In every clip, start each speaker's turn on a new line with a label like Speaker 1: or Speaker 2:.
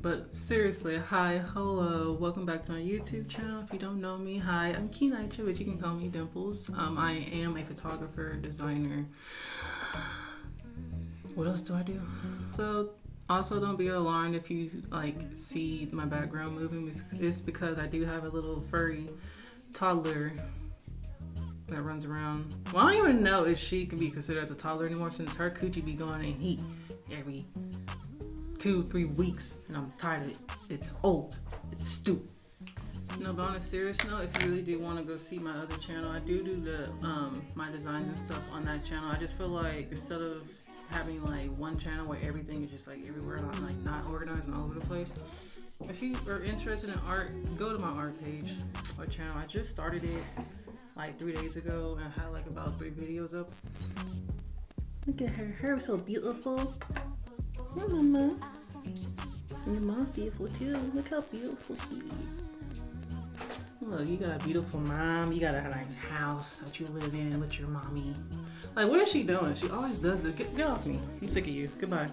Speaker 1: But seriously, hi, hello, welcome back to my YouTube channel. If you don't know me, hi, I'm Eyeshadow, but you can call me Dimples. I am a photographer, designer. What else do I do? So also don't be alarmed if you see my background moving. It's because I do have a little furry toddler that runs around. Well, I don't even know if she can be considered as a toddler anymore since her coochie be going in heat every 2-3 weeks, and I'm tired of it. It's old. It's stupid. No, but on a serious note, if you really do want to go see my other channel, I do the my designs and stuff on that channel. I just feel like instead of having like one channel where everything is just like everywhere, I'm like not organized and all over the place. If you are interested in art, go to my art page or channel. I just started it like 3 days ago and I had like about 3 videos up. Look at her. Her so beautiful. Hi, Mama. And your mom's beautiful too. Look how beautiful she is. Look, you got a beautiful mom. You got a nice house that you live in with your mommy. Like, what is she doing? She always does this. Get off me. I'm sick of you. Goodbye.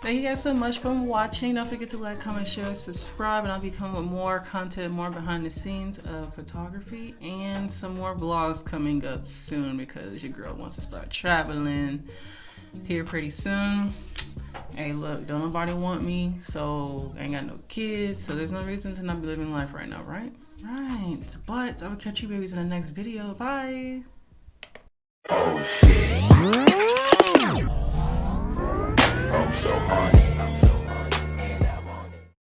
Speaker 1: Thank you guys so much for watching. Don't forget to like, comment, share, and subscribe, and I'll be coming with more content, more behind the scenes of photography, and some more vlogs coming up soon because your girl wants to start traveling here pretty soon. Hey, look, don't nobody want me, so I ain't got no kids, so there's no reason to not be living life right now, right? Right. But I will catch you babies in the next video. Bye. Oh shit. I'm so hot.